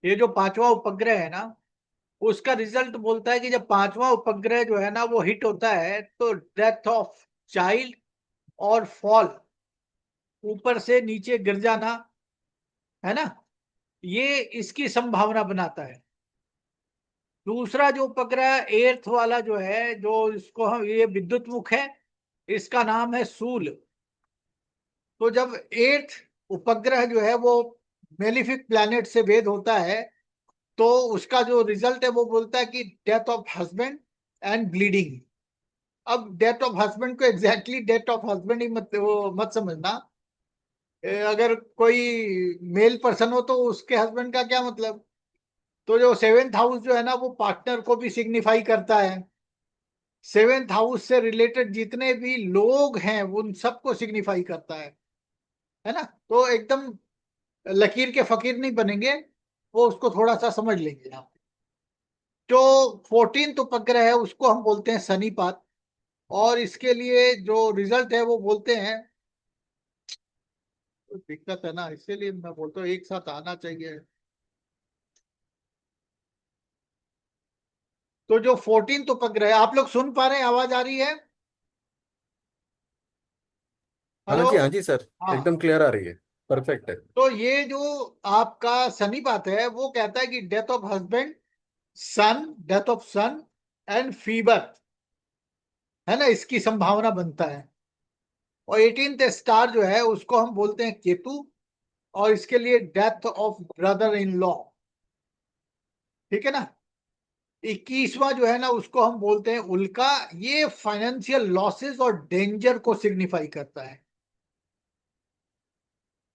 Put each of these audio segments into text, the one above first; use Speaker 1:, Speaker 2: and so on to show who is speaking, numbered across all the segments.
Speaker 1: ये जो पांचवा उपग्रह है ना, उसका रिजल्ट बोलता है कि जब पांचवा उपग्रह जो है ना वो हिट होता है तो डेथ ऑफ चाइल्ड और फॉल, ऊपर से नीचे गिर जाना, है ना, ये इसकी संभावना बनाता है। दूसरा जो उपग्रह एर्थ वाला जो है, जो इसको हम, ये विद्युत मुख है, इसका नाम है सूल। तो जब एर्थ उपग्रह जो है वो मेलिफिक प्लैनेट से भेद होता है, तो उसका जो रिजल्ट है वो बोलता है कि death of husband and bleeding. अब डेथ ऑफ हस्बैंड को एग्जैक्टली डेथ ऑफ हस्बैंड ही मत वो मत समझना। अगर कोई मेल पर्सन हो तो उसके हस्बैंड का क्या मतलब। तो जो सेवेंथ हाउस जो है ना वो पार्टनर को भी सिग्निफाई करता है। सेवेंथ हाउस से रिलेटेड जितने भी लोग हैं उन सबको सिग्निफाई करता है ना। तो एकदम लकीर के फकीर नहीं बनेंगे, वो उसको थोड़ा सा समझ लेंगे आप। जो 14th उपग्रह है उसको हम बोलते हैं सनीपात। और इसके लिए जो रिजल्ट है वो बोलते हैं, तो दिक्कत है ना, इसीलिए मैं बोलता हूँ एक साथ आना चाहिए। तो जो 14th उपग्रह, आप लोग सुन पा रहे हैं, आवाज आ रही है?
Speaker 2: हाँ
Speaker 1: हेलो।
Speaker 2: जी, हाँ जी सर।
Speaker 1: हाँ।
Speaker 2: एकदम क्लियर आ रही है। परफेक्ट है।
Speaker 1: तो ये जो आपका सनीपात है वो कहता है कि death of husband, son, death of son and fever, है ना, इसकी संभावना बनता है। और 18th स्टार जो है उसको हम बोलते हैं केतु, और इसके लिए death of brother in law. ठीक है ना। 21वां जो है ना उसको हम बोलते हैं उल्का। ये फाइनेंशियल लॉसेस और डेंजर को सिग्निफाई करता है।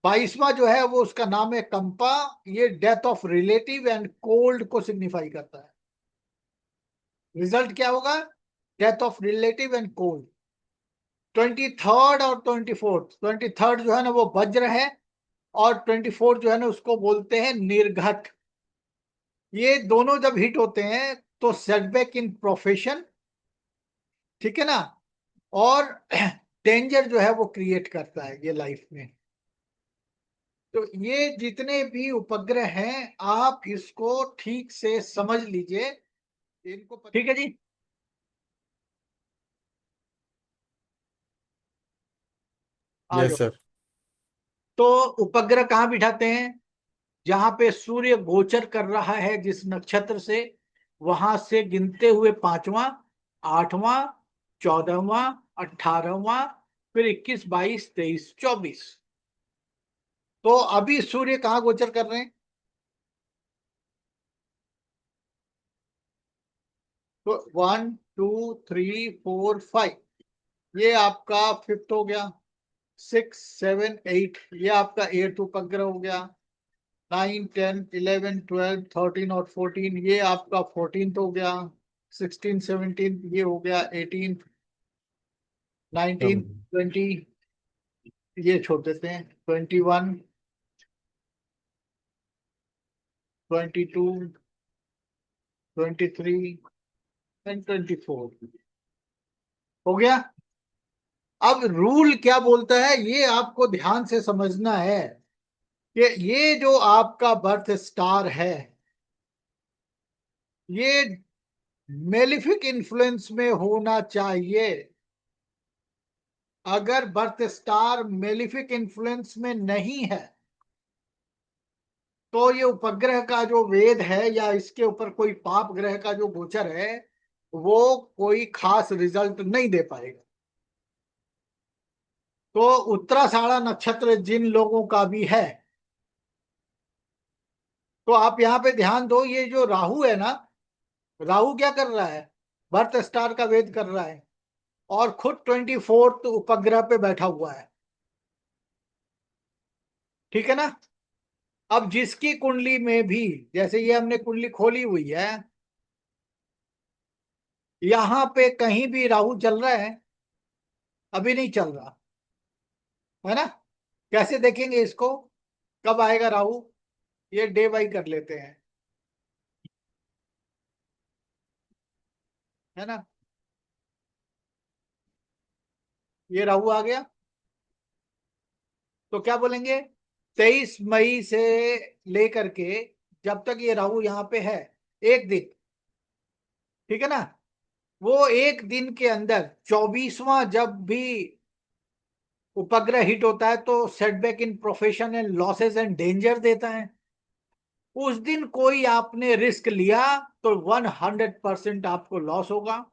Speaker 1: 22वां जो है वो उसका नाम है कंपा। ये death of relative and cold को सिग्निफाई करता है। रिजल्ट क्या होगा? Death of relative and cold. 23rd और 24th, 23rd जो है ना वो वज्र है, और 24th जो है ना उसको बोलते हैं निर्घट। ये दोनों जब हिट होते हैं तो सेटबैक इन प्रोफेशन, ठीक है ना, और डेंजर जो है वो क्रिएट करता है ये लाइफ में। तो ये जितने भी उपग्रह हैं आप इसको ठीक से समझ लीजिए, इनको ठीक है जी। आ
Speaker 2: यस
Speaker 1: जाओ।
Speaker 2: सर।
Speaker 1: तो उपग्रह कहाँ बिठाते हैं? जहां पे सूर्य गोचर कर रहा है जिस नक्षत्र से, वहां से गिनते हुए पांचवा, आठवां, 14वां, 18वां, फिर 21, 22, 23, 24। तो अभी सूर्य कहाँ गोचर कर रहे हैं? तो 1, 2, 3, 4, 5, ये आपका फिफ्थ हो गया। 6, 7, 8, ये आपका एट्थ उपग्रह हो गया। 9, 10, 11, 12, 13 और 14, ये आपका 14th हो गया। 16, 17 ये हो गया। 18, 19,
Speaker 2: हम
Speaker 1: 20, ये छोड़ देते हैं। 21, 22, 23 एंड 24 हो गया। अब रूल क्या बोलता है ये आपको ध्यान से समझना है कि ये जो आपका बर्थ स्टार है, ये मेलिफिक इन्फ्लुएंस में होना चाहिए। अगर बर्थ स्टार मेलिफिक इन्फ्लुएंस में नहीं है तो ये उपग्रह का जो वेद है या इसके ऊपर कोई पाप ग्रह का जो गोचर है वो कोई खास रिजल्ट नहीं दे पाएगा। तो उत्तराषाढ़ा नक्षत्र जिन लोगों का भी है, तो आप यहाँ पे ध्यान दो, ये जो राहु है ना, राहु क्या कर रहा है? बर्थ स्टार का वेद कर रहा है, और खुद 24th उपग्रह पे बैठा हुआ है। ठीक है ना। अब जिसकी कुंडली में भी, जैसे ये हमने कुंडली खोली हुई है, यहां पे कहीं भी राहु चल रहा है? अभी नहीं चल रहा, है ना। कैसे देखेंगे इसको, कब आएगा राहु? ये डे बाई कर लेते हैं, है ना। ये राहु आ गया, तो क्या बोलेंगे? 23 मई से लेकर के जब तक ये राहु यहाँ पे है, एक दिन, ठीक है ना, वो एक दिन के अंदर 24वां जब भी उपग्रह हिट होता है तो setback in profession and losses and danger देता है। उस दिन कोई आपने रिस्क लिया तो 100% आपको लॉस होगा।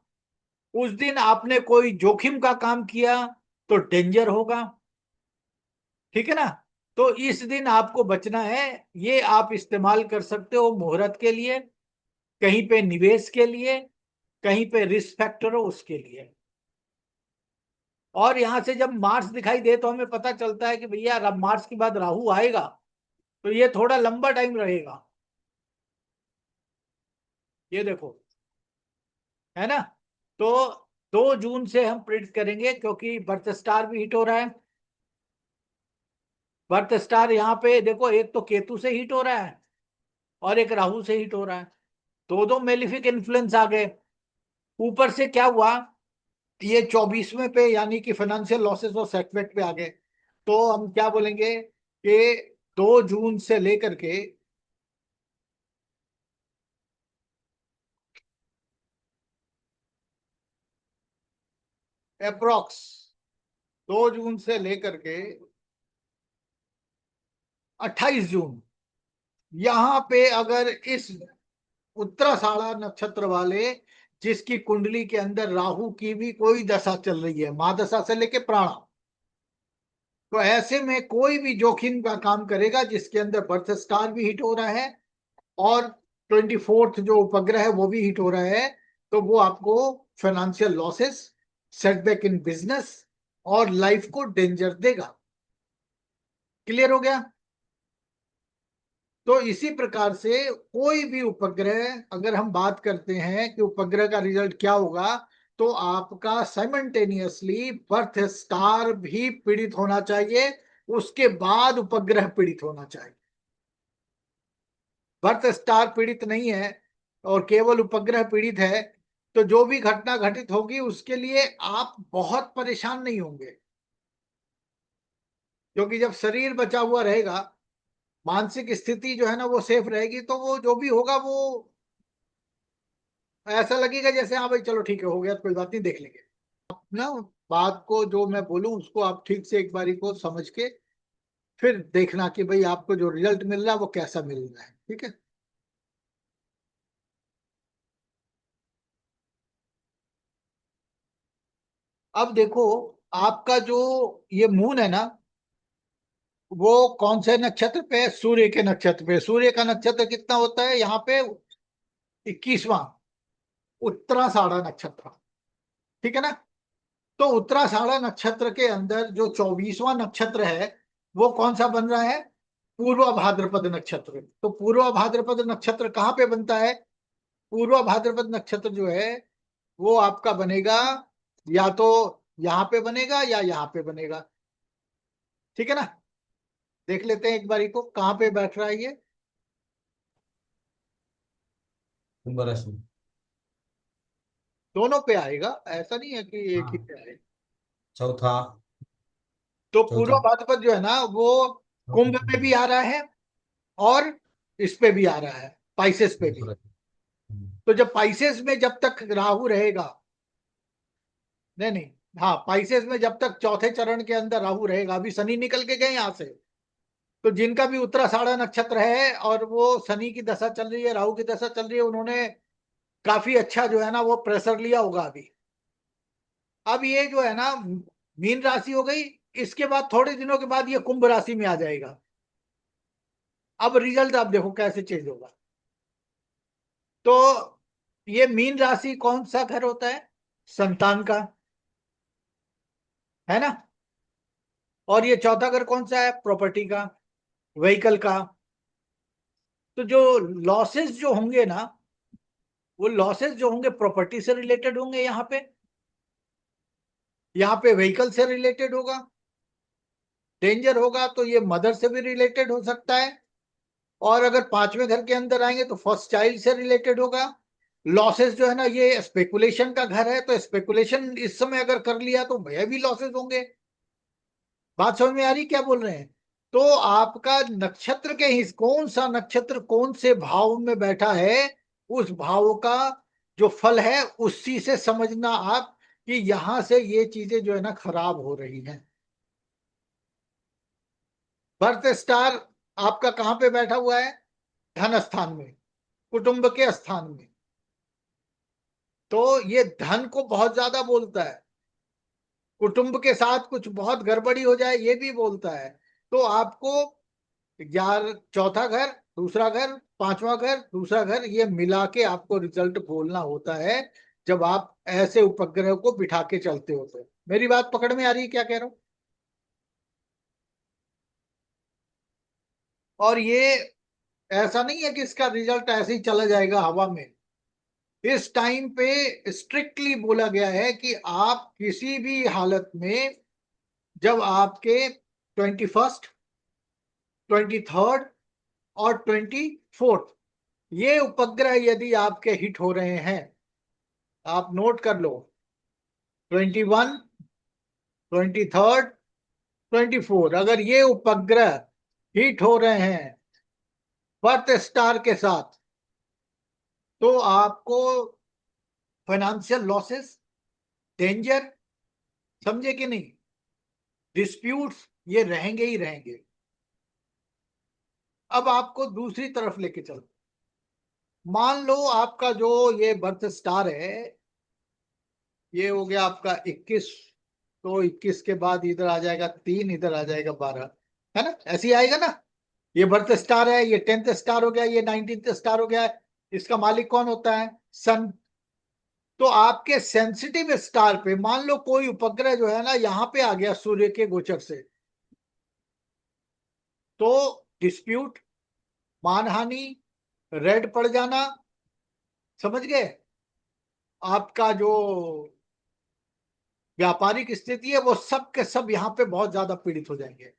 Speaker 1: उस दिन आपने कोई जोखिम का काम किया तो डेंजर होगा, ठीक है ना। तो इस दिन आपको बचना है। ये आप इस्तेमाल कर सकते हो मुहूर्त के लिए, कहीं पे निवेश के लिए, कहीं पे रिस्क फैक्टर हो उसके लिए। और यहां से जब मार्स दिखाई दे तो हमें पता चलता है कि भैया अब मार्स के बाद राहु आएगा, तो ये थोड़ा लंबा टाइम रहेगा। ये देखो, है ना। तो 2 जून से हम प्रिडिक्ट करेंगे, क्योंकि बर्थ स्टार भी हिट हो रहा है। बर्थ स्टार यहाँ पे देखो, एक तो केतु से हिट हो रहा है और एक राहु से हिट हो रहा है। दो दो मेलिफिक इन्फ्लुएंस आ गए। ऊपर से क्या हुआ, ये 24वें पे यानी कि फाइनेंशियल लॉसेस और सेटबैक पे आ गए। तो हम क्या बोलेंगे कि 2 जून से लेकर के अप्रोक्स 2 जून से लेकर के 28 जून, यहां पे अगर इस उत्तराषाढ़ा नक्षत्र वाले, जिसकी कुंडली के अंदर राहु की भी कोई दशा चल रही है, महादशा से लेके प्राणा, तो ऐसे में कोई भी जोखिम का काम करेगा जिसके अंदर बर्थ स्टार भी हिट हो रहा है और 24th जो उपग्रह है वो भी हिट हो रहा है, तो वो आपको financial losses, setback in business और लाइफ को डेंजर देगा। क्लियर हो गया। तो इसी प्रकार से कोई भी उपग्रह, अगर हम बात करते हैं कि उपग्रह का रिजल्ट क्या होगा, तो आपका साइमल्टेनियसली बर्थ स्टार भी पीड़ित होना चाहिए, उसके बाद उपग्रह पीड़ित होना चाहिए। बर्थ स्टार पीड़ित नहीं है और केवल उपग्रह पीड़ित है, तो जो भी घटना घटित होगी उसके लिए आप बहुत परेशान नहीं होंगे, क्योंकि जब शरीर बचा हुआ रहेगा, मानसिक स्थिति जो है ना वो सेफ रहेगी, तो वो जो भी होगा वो ऐसा लगेगा जैसे हाँ भाई चलो ठीक है, हो गया, कोई बात नहीं, देख लेंगे ना। बात को जो मैं बोलूं उसको आप ठीक से एक बारी को समझ के फिर देखना कि भाई आपको जो रिजल्ट मिल रहा है वो कैसा मिल रहा है, ठीक है। अब देखो, आपका जो ये मून है ना, वो कौन से नक्षत्र पे है? सूर्य के नक्षत्र पे। सूर्य का नक्षत्र कितना होता है यहाँ पे? 21वां, उत्तराषाढ़ा नक्षत्र, ठीक है ना। तो उत्तराषाढ़ा नक्षत्र के अंदर जो 24वां नक्षत्र है वो कौन सा बन रहा है? पूर्व भाद्रपद नक्षत्र। तो पूर्व भाद्रपद नक्षत्र कहाँ पे बनता है? पूर्व भाद्रपद नक्षत्र जो है वो आपका बनेगा, या तो यहाँ पे बनेगा या यहाँ पे बनेगा, ठीक है ना। देख लेते हैं एक बारी को कहाँ पे बैठ रहा है ये।
Speaker 3: कुंभ राशि।
Speaker 1: दोनों पे आएगा, ऐसा नहीं है कि एक ही
Speaker 3: हाँ,
Speaker 1: पे आएगा।
Speaker 3: चौथा।
Speaker 1: तो पूर्व
Speaker 3: चौथा।
Speaker 1: भाद्रपद जो है ना वो कुंभ में भी आ रहा है और इस पे भी आ रहा है, पाइसेस पे भी। तो जब पाइसेस में जब तक राहु रहेगा, नहीं नहीं, हाँ, पाइसेस में जब तक चौथे चरण के अंदर राहु रहेगा, अभी शनि निकल के गए यहाँ से, तो जिनका भी उत्तराषाढ़ा नक्षत्र है और वो शनि की दशा चल रही है, राहु की दशा चल रही है, उन्होंने काफी अच्छा जो है ना वो प्रेशर लिया होगा अभी। अब ये जो है ना मीन राशि हो गई, इसके बाद थोड़े दिनों के बाद ये कुंभ राशि में आ जाएगा। अब रिजल्ट आप देखो कैसे चेंज होगा। तो ये मीन राशि कौन सा घर होता है? संतान का, है ना। और ये चौथा घर कौन सा है? प्रॉपर्टी का, व्हीकल का। तो जो लॉसेस जो होंगे ना, वो लॉसेस जो होंगे प्रॉपर्टी से रिलेटेड होंगे, यहाँ पे व्हीकल से रिलेटेड होगा। डेंजर होगा तो ये मदर से भी रिलेटेड हो सकता है। और अगर 5वें घर के अंदर आएंगे तो फर्स्ट चाइल्ड से रिलेटेड होगा। लॉसेस जो है ना, ये स्पेकुलेशन का घर है, तो स्पेकुलेशन इस समय अगर कर लिया तो भय भी लॉसेस होंगे। बात समझ में आ रही क्या बोल रहे हैं? तो आपका नक्षत्र के हिस्से, कौन सा नक्षत्र कौन से भाव में बैठा है, उस भाव का जो फल है उसी से समझना आप कि यहां से ये चीजें जो है ना खराब हो रही हैं। बर्थ स्टार आपका कहां पे बैठा हुआ है? धन स्थान में, कुटुंब के स्थान में। तो ये धन को बहुत ज्यादा बोलता है, कुटुंब के साथ कुछ बहुत गड़बड़ी हो जाए ये भी बोलता है। तो आपको चौथा घर, दूसरा घर, पांचवा घर, दूसरा घर, ये मिला के आपको रिजल्ट बोलना होता है जब आप ऐसे उपग्रह को बिठा के चलते हो। तो मेरी बात पकड़ में आ रही है क्या कह रहा हूं? और ये ऐसा नहीं है कि इसका रिजल्ट ऐसे ही चला जाएगा हवा में। इस टाइम पे स्ट्रिक्टली बोला गया है कि आप किसी भी हालत में, जब आपके 21st, 23rd और 24th ये उपग्रह यदि आपके हिट हो रहे हैं, आप नोट कर लो, 21, 23rd, 24, अगर ये उपग्रह हिट हो रहे हैं बर्थ स्टार के साथ, तो आपको फाइनेंशियल लॉसेस, डेंजर, समझे कि नहीं, डिस्प्यूट्स, ये रहेंगे ही रहेंगे। अब आपको दूसरी तरफ लेके चलो। मान लो आपका जो ये बर्थ स्टार है, ये हो गया आपका 21, तो 21 के बाद इधर आ जाएगा 3, इधर आ जाएगा 12, है ना? ऐसे ही आएगा ना। ये बर्थ स्टार है, ये 10th स्टार हो गया, ये 19th स्टार हो गया। इसका मालिक कौन होता है? सन। तो आपके सेंसिटिव स्टार पे मान लो कोई उपग्रह जो है ना यहां पे आ गया सूर्य के गोचर से, तो डिस्प्यूट, मानहानि, रेड पड़ जाना, समझ गए? आपका जो व्यापारिक स्थिति है वो सब के सब यहाँ पे बहुत ज्यादा पीड़ित हो जाएंगे।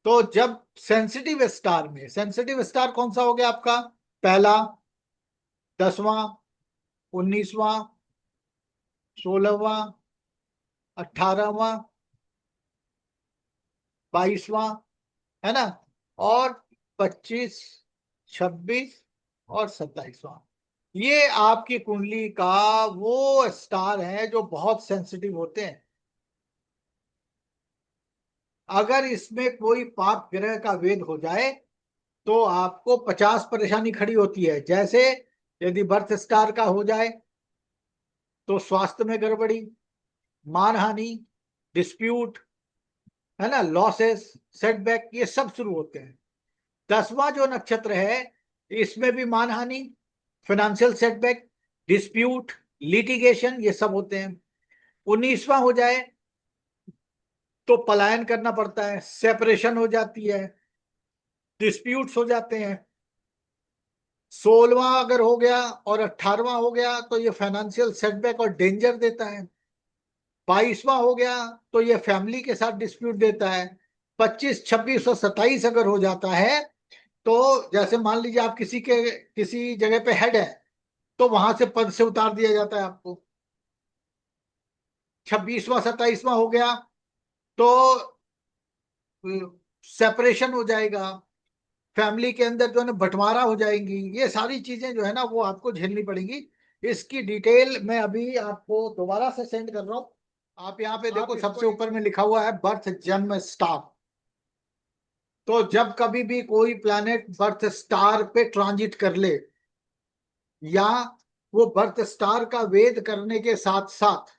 Speaker 1: तो जब सेंसिटिव स्टार में, सेंसिटिव स्टार कौन सा हो गया आपका? पहला, 10वां, 19वां, 16वां, 18वां, 22वां, है ना? और 25, 26 और 27वां, ये आपकी कुंडली का वो स्टार है जो बहुत सेंसिटिव होते हैं। अगर इसमें कोई पाप ग्रह का वेद हो जाए तो आपको 50 परेशानी खड़ी होती है। जैसे यदि बर्थ स्टार का हो जाए तो स्वास्थ्य में गड़बड़ी, मानहानि, डिस्प्यूट, है ना, लॉसेस, सेटबैक, ये सब शुरू होते हैं। 10वां जो नक्षत्र है इसमें भी मानहानि, फाइनेंशियल सेटबैक, डिस्प्यूट, लिटिगेशन, ये सब होते हैं। 19वां हो जाए तो पलायन करना पड़ता है, सेपरेशन हो जाती है, डिस्प्यूट्स हो जाते हैं। 16वां अगर हो गया और 18वां हो गया तो ये फाइनेंशियल सेटबैक और डेंजर देता है। 22वां हो गया तो ये फैमिली के साथ डिस्प्यूट देता है। 25, 26 और 27 अगर हो जाता है तो जैसे मान लीजिए आप किसी जगह पे हेड है तो वहां से पद से उतार दिया जाता है आपको। 26वां, 27वां हो गया तो सेपरेशन हो जाएगा, फैमिली के अंदर जो है ना बंटवारा हो जाएंगी। ये सारी चीजें जो है ना वो आपको झेलनी पड़ेंगी। इसकी डिटेल मैं अभी आपको दोबारा से सेंड कर रहा हूं। आप यहाँ पे देखो सबसे ऊपर में लिखा हुआ है बर्थ जन्म स्टार। तो जब कभी भी कोई प्लैनेट बर्थ स्टार पे ट्रांजिट कर ले या वो बर्थ स्टार का वेद करने के साथ साथ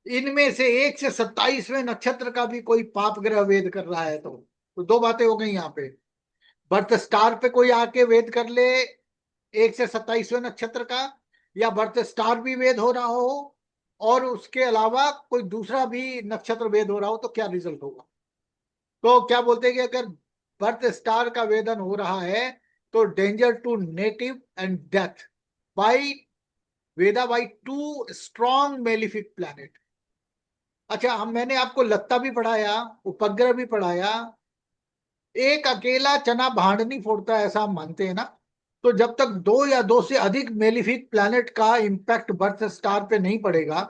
Speaker 1: इनमें से 1 से 27वें नक्षत्र का भी कोई पाप ग्रह वेद कर रहा है तो दो बातें हो गई यहाँ पे। बर्थ स्टार पे कोई आके वेद कर ले 1 से 27वें नक्षत्र का, या बर्थ स्टार भी वेद हो रहा हो और उसके अलावा कोई दूसरा भी नक्षत्र वेद हो रहा हो, तो क्या रिजल्ट होगा? तो क्या बोलते हैं कि अगर बर्थ स्टार का वेदन हो रहा है तो danger to native and death by वेदा बाई 2 स्ट्रॉन्ग मेलिफिक प्लैनेट। अच्छा, हम मैंने आपको लत्ता भी पढ़ाया, उपग्रह भी पढ़ाया। एक अकेला चना भांड नहीं फोड़ता, ऐसा हम मानते हैं ना। तो जब तक 2 या 2 से अधिक मेलिफिक प्लैनेट का इंपैक्ट बर्थ स्टार पे नहीं पड़ेगा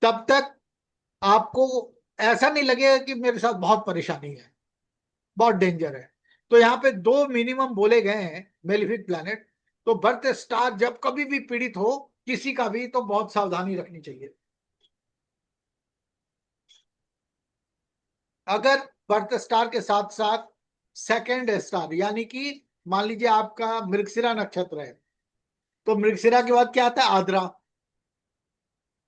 Speaker 1: तब तक आपको ऐसा नहीं लगेगा कि मेरे साथ बहुत परेशानी है, बहुत डेंजर है। तो यहाँ पे दो मिनिमम बोले गए हैं मेलिफिक प्लैनेट। तो बर्थ स्टार जब कभी भी पीड़ित हो किसी का भी, तो बहुत सावधानी रखनी चाहिए। अगर बर्थ स्टार के साथ साथ सेकंड स्टार, यानी कि मान लीजिए आपका मृगशिरा नक्षत्र है, तो मृगशिरा के बाद क्या आता है? आद्रा।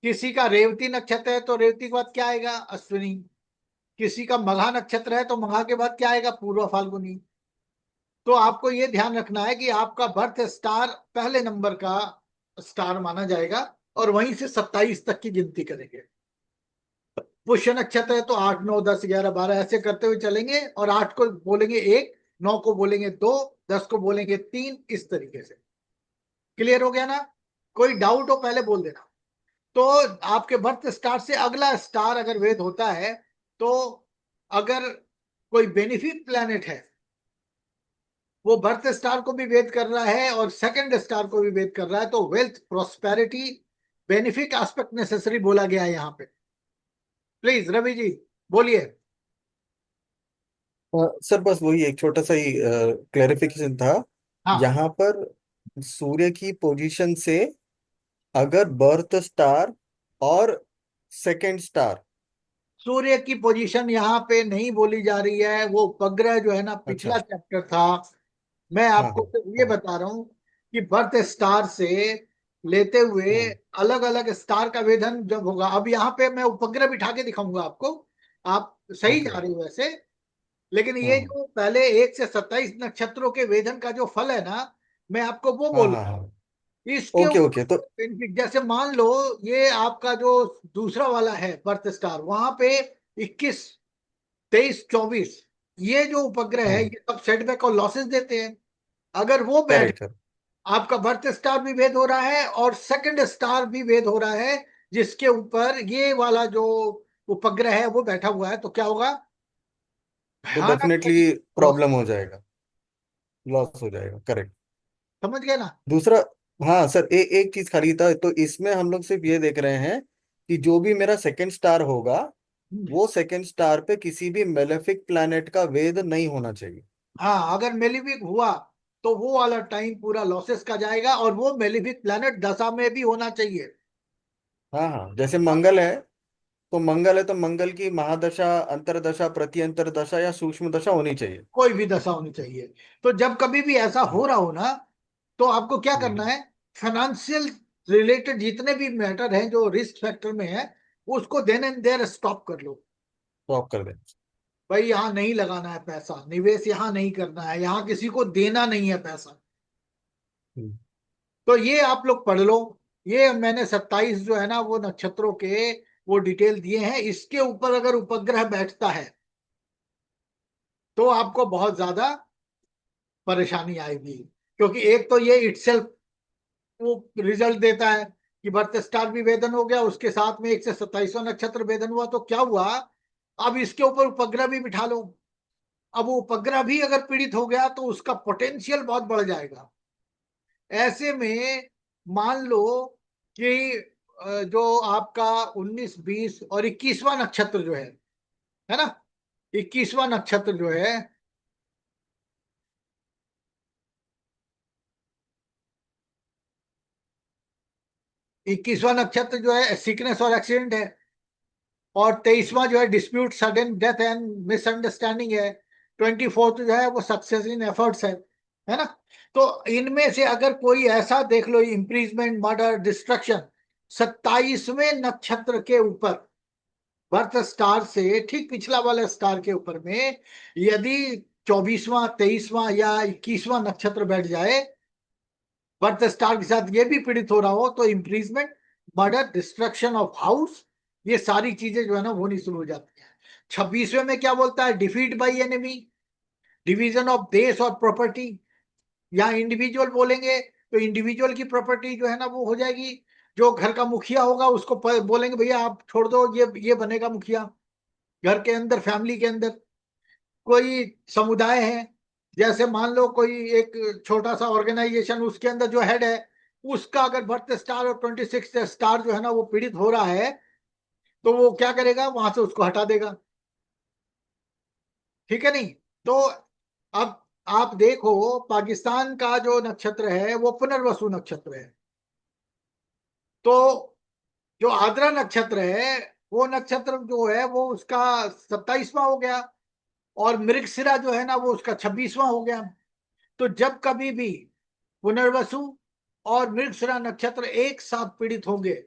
Speaker 1: किसी का रेवती नक्षत्र है तो रेवती के बाद क्या आएगा? अश्विनी। किसी का मघा नक्षत्र है तो मघा के बाद क्या आएगा? पूर्व फाल्गुनी। तो आपको ये ध्यान रखना है कि आपका बर्थ स्टार पहले नंबर का स्टार माना जाएगा, और वहीं से 27 तक की गिनती करेंगे। पुष्य नक्षत्र है तो 8 9 10 11 12 ऐसे करते हुए चलेंगे, और 8 को बोलेंगे 1, 9 को बोलेंगे 2, 10 को बोलेंगे 3, इस तरीके से। क्लियर हो गया ना? कोई डाउट हो पहले बोल देना। तो आपके बर्थ स्टार से अगला स्टार अगर वेद होता है, तो अगर कोई बेनिफिट प्लैनेट है, वो बर्थ स्टार को भी वेद कर रहा है और सेकंड स्टार को भी वेद कर रहा है, तो wealth prosperity benefic aspect necessary बोला गया है यहाँ पे। प्लीज रवि जी बोलिए।
Speaker 2: सर बस वही एक छोटा सा ही क्लेरिफिकेशन था।
Speaker 1: हाँ,
Speaker 2: यहाँ पर सूर्य की पोजीशन से अगर बर्थ स्टार और सेकंड स्टार।
Speaker 1: सूर्य की पोजीशन यहाँ पे नहीं बोली जा रही है, वो उपग्रह जो है ना,
Speaker 2: अच्छा।
Speaker 1: पिछला चैप्टर था। मैं
Speaker 2: हाँ
Speaker 1: आपको
Speaker 2: हाँ
Speaker 1: सिर्फ ये
Speaker 2: हाँ।
Speaker 1: बता रहा हूँ कि बर्थ स्टार से लेते हुए
Speaker 2: हम्म,
Speaker 1: अलग अलग स्टार का वेधन जब होगा, अब यहाँ पे मैं उपग्रह बिठा के दिखाऊंगा आपको। आप सही
Speaker 2: ओके।
Speaker 1: जा रहे हो वैसे, लेकिन ये
Speaker 2: हाँ
Speaker 1: जो पहले 1 से 27 नक्षत्रों के वेधन का जो फल है ना, मैं आपको वो
Speaker 2: हाँ
Speaker 1: बोल
Speaker 2: हाँ
Speaker 1: रहा
Speaker 2: हाँ।
Speaker 1: हूँ। इसके
Speaker 2: ओके
Speaker 1: ऊपर
Speaker 2: ओके तो।
Speaker 1: जैसे मान लो, ये आपका जो दूसरा वाला है बर्थ स्टार, वहां पे 21 23 24, ये जो उपग्रह है
Speaker 2: हाँ।
Speaker 1: ये सब सेटबैक और लॉसेस देते हैं। अगर वो बैठ,
Speaker 2: करेक्ट।
Speaker 1: आपका बर्थ स्टार भी भेद हो रहा है और सेकंड स्टार भी भेद हो रहा है, जिसके ऊपर ये वाला जो उपग्रह है वो बैठा हुआ है, तो क्या होगा?
Speaker 2: तो
Speaker 1: भयानक
Speaker 2: डेफिनेटली
Speaker 1: लॉस।
Speaker 2: प्रॉब्लम हो जाएगा। लॉस हो जाएगा, करेक्ट।
Speaker 1: समझ गए ना?
Speaker 2: दूसरा। हाँ सर, एक चीज खाली था, तो इसमें हम लोग सिर्फ ये देख रहे हैं कि जो भी मेरा सेकंड स्टार होगा, वो सेकंड स्टार पे किसी भी मेलेफिक प्लैनेट का वेद नहीं होना चाहिए।
Speaker 1: हाँ, अगर मेलिफिक हुआ तो वो वाला टाइम पूरा लॉसेस का जाएगा, और वो मेलिफिक प्लैनेट दशा में भी होना चाहिए।
Speaker 2: हाँ हाँ, जैसे मंगल है, तो मंगल है तो मंगल की महादशा, अंतरदशा, प्रति अंतरदशा या सूक्ष्म दशा होनी चाहिए।
Speaker 1: कोई भी दशा होनी चाहिए। तो जब कभी भी ऐसा हो रहा हो ना, तो आपको क्या करना
Speaker 2: हम्म।
Speaker 1: है? फाइनेंशियल रिलेटेड जितने भी मैटर हैं जो रिस्क फैक्टर में है, उसको देन एंड देयर स्टॉप कर लो।
Speaker 2: स्टॉप कर दें।
Speaker 1: भाई यहाँ नहीं लगाना है पैसा, निवेश यहाँ नहीं करना है, यहाँ किसी को देना नहीं है पैसा।
Speaker 2: हम्म,
Speaker 1: तो ये आप लोग पढ़ लो। ये मैंने 27 जो है ना वो नक्षत्रों के वो डिटेल दिए हैं। इसके ऊपर अगर उपग्रह बैठता है तो आपको बहुत ज्यादा परेशानी आएगी, क्योंकि एक तो ये इटसेल्फ वो रिजल्ट देता है कि बर्थ स्टार भी वेदन हो गया, उसके साथ में 1 से 27वां नक्षत्र वेदन हुआ, तो क्या हुआ? अब इसके ऊपर उपग्रह भी बिठा लो। अब वो उपग्रह भी अगर पीड़ित हो गया तो उसका पोटेंशियल बहुत बढ़ जाएगा। ऐसे में मान लो कि जो आपका 19 20 और 21वां नक्षत्र जो है ना, 21वां नक्षत्र जो है, 21वां नक्षत्र जो है सिकनेस और एक्सीडेंट है, और 23वां जो है dispute sudden death and misunderstanding है। 24th जो है वो सक्सेस इन एफर्ट्स है ना? तो इनमें से अगर कोई ऐसा देख लो, इम्प्रीजमेंट, मर्डर, डिस्ट्रक्शन, 27वें नक्षत्र के ऊपर बर्थ स्टार से ठीक पिछला वाला स्टार के ऊपर में यदि 24वां 23वां या 21वां नक्षत्र बैठ जाए, बर्थ स्टार के साथ ये भी पीड़ित हो रहा हो, तो imprisonment, murder, destruction of house, ये सारी चीजें जो है ना वो नहीं शुरू हो जाती है। 26वें में क्या बोलता है? Defeat by enemy, division of देश और प्रॉपर्टी। या इंडिविजुअल बोलेंगे तो इंडिविजुअल की प्रॉपर्टी जो है ना वो हो जाएगी। जो घर का मुखिया होगा उसको बोलेंगे भैया आप छोड़ दो, ये बनेगा मुखिया घर के अंदर, फैमिली के अंदर। कोई समुदाय है, जैसे मान लो कोई एक छोटा सा ऑर्गेनाइजेशन, उसके अंदर जो हेड है, उसका अगर बर्थ स्टार और 26 स्टार जो है ना वो पीड़ित हो रहा है, तो वो क्या करेगा, वहां से उसको हटा देगा। ठीक है नहीं? तो अब आप देखो, पाकिस्तान का जो नक्षत्र है वो पुनर्वसु नक्षत्र है। तो जो आद्रा नक्षत्र है, वो नक्षत्र जो है वो उसका 27वां हो गया, और मृगशिरा जो है ना वो उसका 26वां हो गया। तो जब कभी भी पुनर्वसु और मृगशिरा नक्षत्र एक साथ पीड़ित होंगे,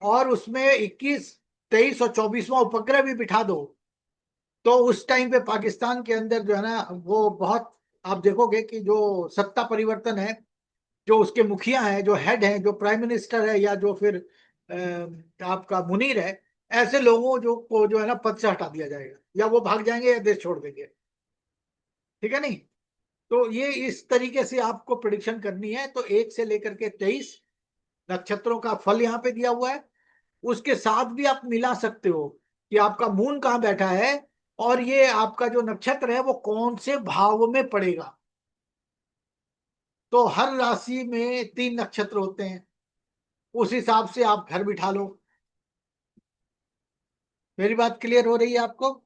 Speaker 1: और उसमें 21, 23 और 24वां उपग्रह भी बिठा दो, तो उस टाइम पे पाकिस्तान के अंदर जो है ना वो बहुत, आप देखोगे कि जो सत्ता परिवर्तन है, जो उसके मुखिया हैं, जो हेड हैं, जो प्राइम मिनिस्टर है, या जो फिर आपका मुनीर है, ऐसे लोगों जो को जो है ना पद से हटा दिया जाएगा, या वो भाग जाएंगे या देश छोड़ देंगे। ठीक है नहीं? तो ये इस तरीके से आपको प्रिडिक्शन करनी है। तो 1 से लेकर के 23 नक्षत्रों का फल यहाँ पे दिया हुआ है। उसके साथ भी आप मिला सकते हो कि आपका मून कहाँ बैठा है, और ये आपका जो नक्षत्र है वो कौन से भाव में पड़ेगा। तो हर राशि में 3 नक्षत्र होते हैं, उस हिसाब से आप घर बिठा लो। मेरी बात क्लियर हो रही है आपको?